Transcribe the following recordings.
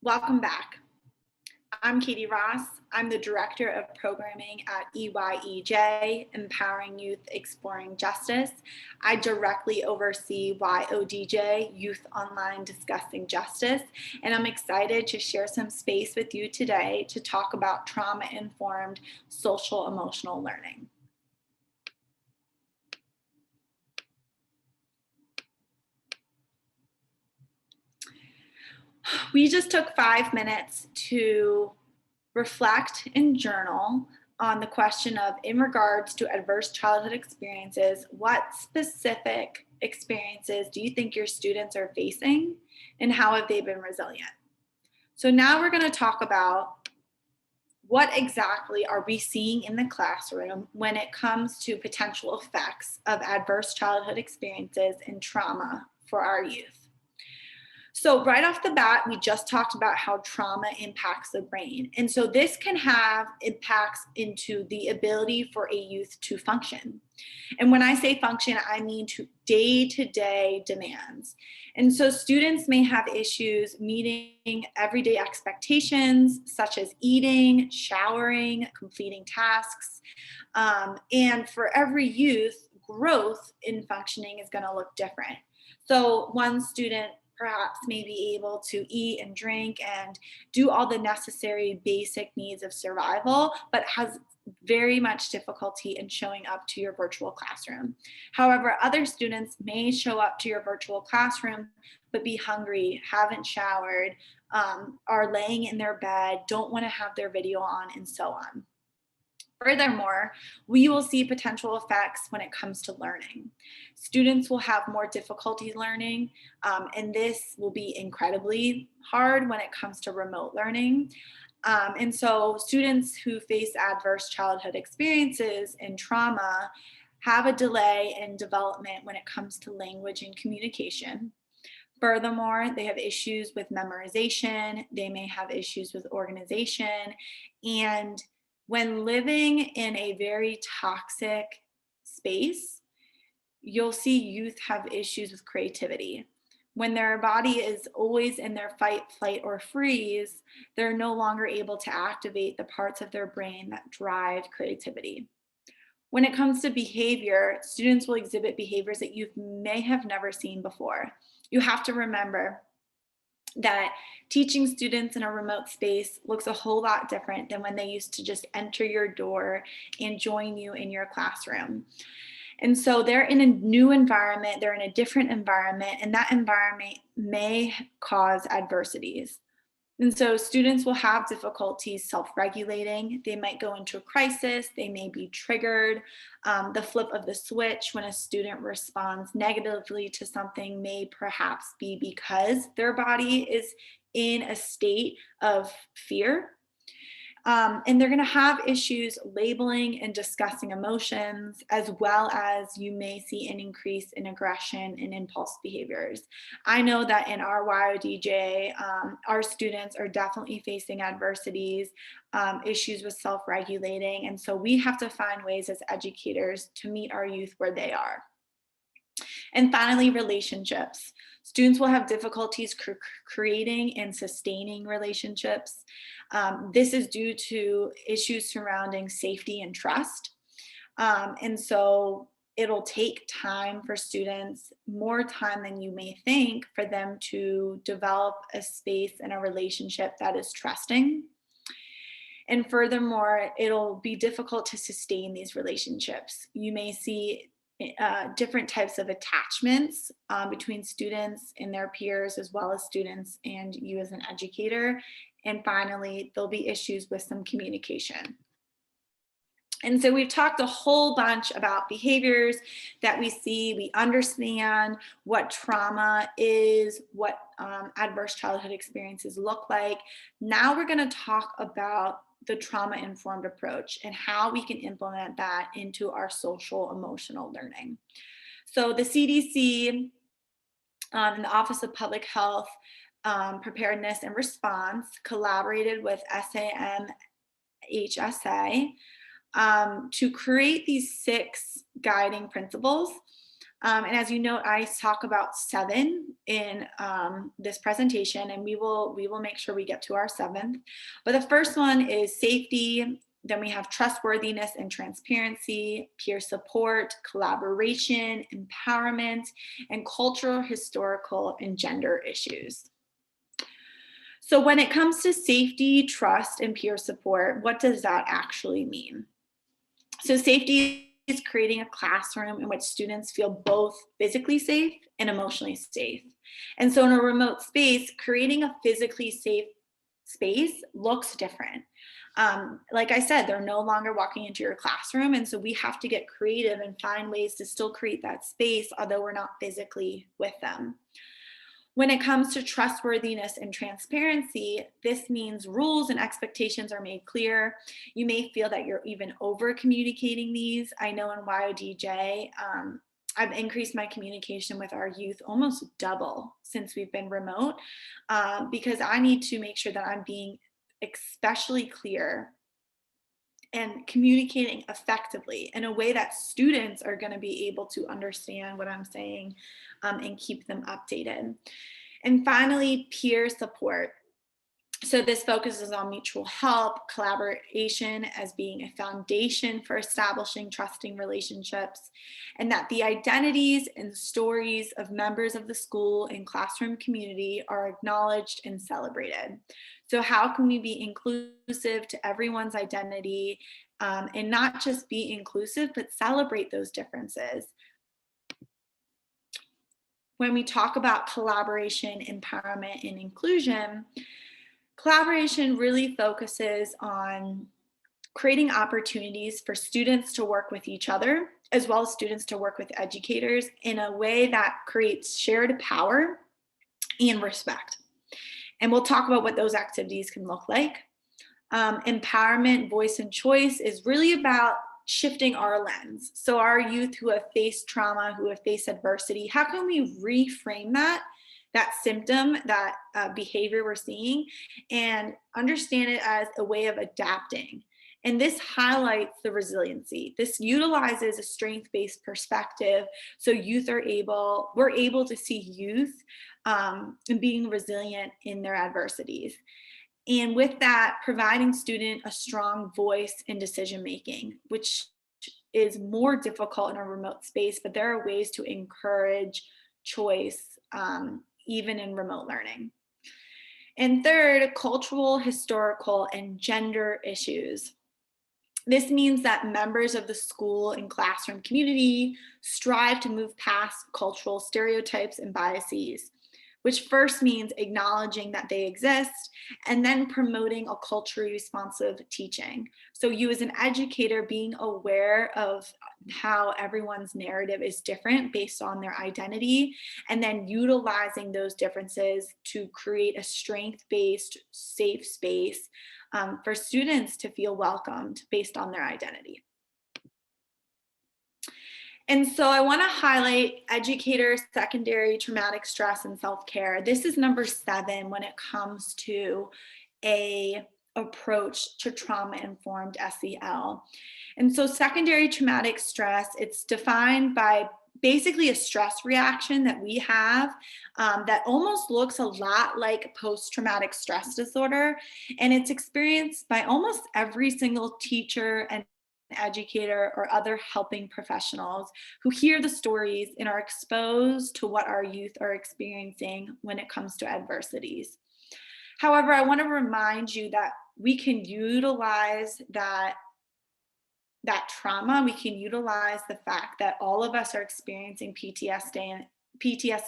Welcome back. I'm Katie Ross. I'm the Director of Programming at EYEJ, Empowering Youth Exploring Justice. I directly oversee YODJ, Youth Online Discussing Justice, and I'm excited to share some space with you today to talk about trauma-informed social emotional learning. We just took 5 minutes to reflect and journal on the question of, in regards to adverse childhood experiences, what specific experiences do you think your students are facing and how have they been resilient? So now we're going to talk about what exactly are we seeing in the classroom when it comes to potential effects of adverse childhood experiences and trauma for our youth. So right off the bat, we just talked about how trauma impacts the brain. And so this can have impacts into the ability for a youth to function. And when I say function, I mean to day-to-day demands. And so students may have issues meeting everyday expectations, such as eating, showering, completing tasks. And for every youth, growth in functioning is going to look different. So one student perhaps may be able to eat and drink and do all the necessary basic needs of survival, but has very much difficulty in showing up to your virtual classroom. However, other students may show up to your virtual classroom, but be hungry, haven't showered, are laying in their bed, don't want to have their video on, and so on. Furthermore, we will see potential effects when it comes to learning. Students will have more difficulty learning, and this will be incredibly hard when it comes to remote learning. And so students who face adverse childhood experiences and trauma have a delay in development when it comes to language and communication. Furthermore, they have issues with memorization, they may have issues with organization, and when living in a very toxic space, you'll see youth have issues with creativity. When their body is always in their fight, flight, or freeze, they're no longer able to activate the parts of their brain that drive creativity. When it comes to behavior, students will exhibit behaviors that you may have never seen before. You have to remember that teaching students in a remote space looks a whole lot different than when they used to just enter your door and join you in your classroom. And so they're in a new environment, they're in a different environment, and that environment may cause adversities. And so students will have difficulties self-regulating. They might go into a crisis. They may be triggered. The flip of the switch when a student responds negatively to something may perhaps be because their body is in a state of fear. And they're going to have issues labeling and discussing emotions, as well as you may see an increase in aggression and impulse behaviors. I know that in our YODJ, our students are definitely facing adversities, issues with self-regulating, and so we have to find ways as educators to meet our youth where they are. And finally, relationships. Students will have difficulties creating and sustaining relationships. This is due to issues surrounding safety and trust. And so it'll take time for students, more time than you may think, for them to develop a space and a relationship that is trusting. And furthermore, it'll be difficult to sustain these relationships. You may see different types of attachments between students and their peers, as well as students and you as an educator. And finally, there'll be issues with some communication. And so we've talked a whole bunch about behaviors that we see. We understand what trauma is, what adverse childhood experiences look like. Now we're going to talk about the trauma-informed approach and how we can implement that into our social emotional learning. So the CDC and the Office of Public Health Preparedness and Response collaborated with SAMHSA to create these 6 guiding principles And as you know, I talk about 7 in this presentation, and we will make sure we get to our 7th. But the first one is safety. Then we have trustworthiness and transparency, peer support, collaboration, empowerment, and cultural, historical, and gender issues. So when it comes to safety, trust, and peer support, what does that actually mean? So safety is creating a classroom in which students feel both physically safe and emotionally safe. And so in a remote space, creating a physically safe space looks different. Like I said, they're no longer walking into your classroom. And so we have to get creative and find ways to still create that space, although we're not physically with them. When it comes to trustworthiness and transparency, this means rules and expectations are made clear. You may feel that you're even over communicating these. I know in YODJ, I've increased my communication with our youth almost double since we've been remote, because I need to make sure that I'm being especially clear and communicating effectively in a way that students are going to be able to understand what I'm saying, and keep them updated. And finally, peer support. So this focuses on mutual help, collaboration as being a foundation for establishing trusting relationships, and that the identities and stories of members of the school and classroom community are acknowledged and celebrated. So how can we be inclusive to everyone's identity, and not just be inclusive, but celebrate those differences? When we talk about collaboration, empowerment, and inclusion, collaboration really focuses on creating opportunities for students to work with each other, as well as students to work with educators in a way that creates shared power and respect. And we'll talk about what those activities can look like. Empowerment, voice, and choice is really about shifting our lens. So our youth who have faced trauma, who have faced adversity, how can we reframe that symptom, that behavior we're seeing, and understand it as a way of adapting? And this highlights the resiliency. This utilizes a strength-based perspective. So we're able to see youth and being resilient in their adversities. And with that, providing student a strong voice in decision making, which is more difficult in a remote space, but there are ways to encourage choice, even in remote learning. And third, cultural, historical, and gender issues. This means that members of the school and classroom community strive to move past cultural stereotypes and biases, which first means acknowledging that they exist and then promoting a culturally responsive teaching. So you as an educator being aware of how everyone's narrative is different based on their identity, and then utilizing those differences to create a strength-based, safe space for students to feel welcomed based on their identity. And so I want to highlight educators, secondary traumatic stress, and self-care. This is number 7 when it comes to a approach to trauma-informed SEL. And so secondary traumatic stress, it's defined by basically a stress reaction that we have, that almost looks a lot like post-traumatic stress disorder. And it's experienced by almost every single teacher and educator or other helping professionals who hear the stories and are exposed to what our youth are experiencing when it comes to adversities. However, I want to remind you that we can utilize that trauma. We can utilize the fact that all of us are experiencing PTSD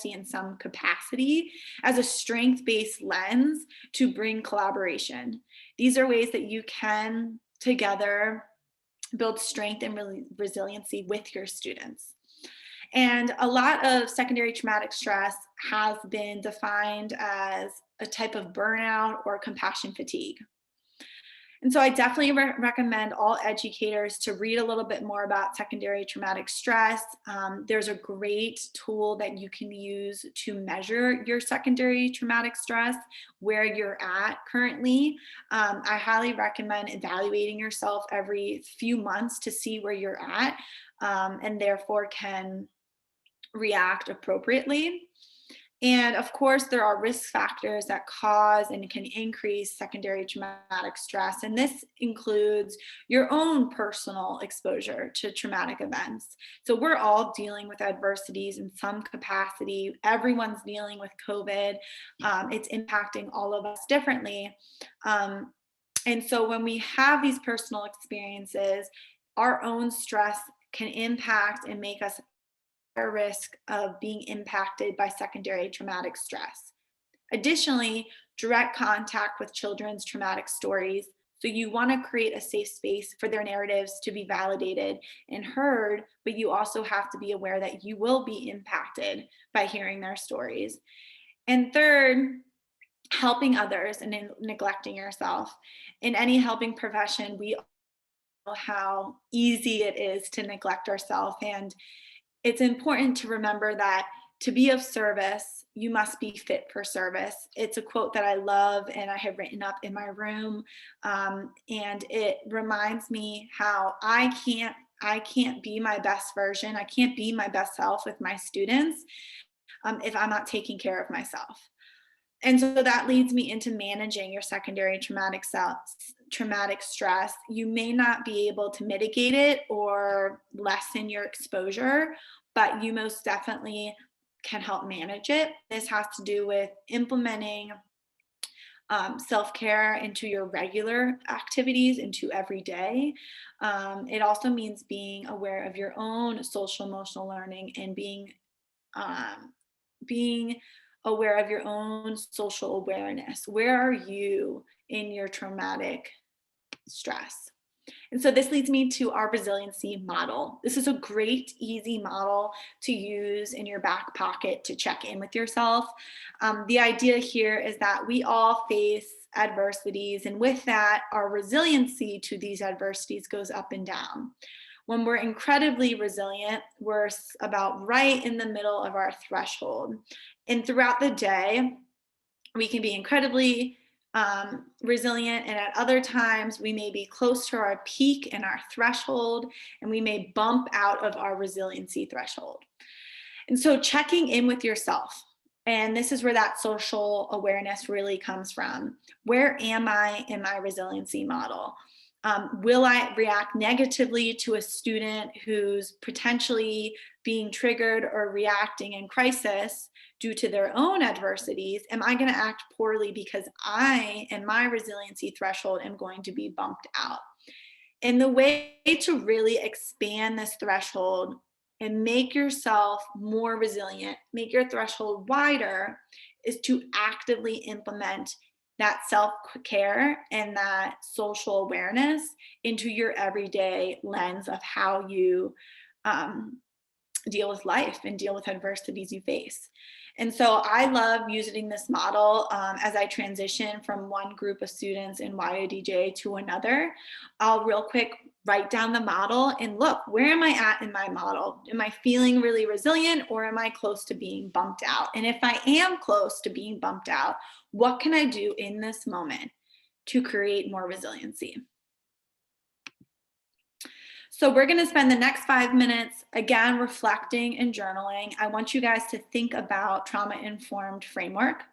in some capacity as a strength-based lens to bring collaboration. These are ways that you can together build strength and resiliency with your students. And a lot of secondary traumatic stress has been defined as a type of burnout or compassion fatigue. And so I definitely recommend all educators to read a little bit more about secondary traumatic stress. There's a great tool that you can use to measure your secondary traumatic stress, where you're at currently. I highly recommend evaluating yourself every few months to see where you're at, and therefore can react appropriately. And of course, there are risk factors that cause and can increase secondary traumatic stress. And this includes your own personal exposure to traumatic events. So we're all dealing with adversities in some capacity. Everyone's dealing with COVID. It's impacting all of us differently. And so when we have these personal experiences, our own stress can impact and make us risk of being impacted by secondary traumatic stress. Additionally, direct contact with children's traumatic stories. So you want to create a safe space for their narratives to be validated and heard, but you also have to be aware that you will be impacted by hearing their stories. And third, helping others and neglecting yourself. In any helping profession, we know how easy it is to neglect ourselves, and it's important to remember that to be of service, you must be fit for service. It's a quote that I love and I have written up in my room. And it reminds me how I can't be my best version. I can't be my best self with my students if I'm not taking care of myself. And so that leads me into managing your secondary traumatic stress. You may not be able to mitigate it or lessen your exposure, but you most definitely can help manage it. This has to do with implementing self-care into your regular activities, into every day. It also means being aware of your own social emotional learning and being aware of your own social awareness. Where are you in your traumatic stress? And so this leads me to our resiliency model. This is a great, easy model to use in your back pocket to check in with yourself. The idea here is that we all face adversities, and with that, our resiliency to these adversities goes up and down. When we're incredibly resilient, we're about right in the middle of our threshold. And throughout the day, we can be incredibly resilient, and at other times we may be close to our peak and our threshold, and we may bump out of our resiliency threshold. And so checking in with yourself, and this is where that social awareness really comes from. Where am I in my resiliency model? Will I react negatively to a student who's potentially being triggered or reacting in crisis due to their own adversities? Am I going to act poorly because I and my resiliency threshold am going to be bumped out? And the way to really expand this threshold and make yourself more resilient, make your threshold wider, is to actively implement that self-care and that social awareness into your everyday lens of how you deal with life and deal with adversities you face. And so I love using this model as I transition from one group of students in YODJ to another. I'll real quick write down the model and look, where am I at in my model? Am I feeling really resilient, or am I close to being bumped out? And if I am close to being bumped out, what can I do in this moment to create more resiliency? So we're going to spend the next 5 minutes again reflecting and journaling. I want you guys to think about trauma-informed framework,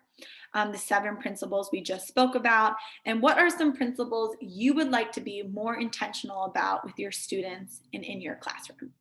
the 7 principles we just spoke about, and what are some principles you would like to be more intentional about with your students and in your classroom.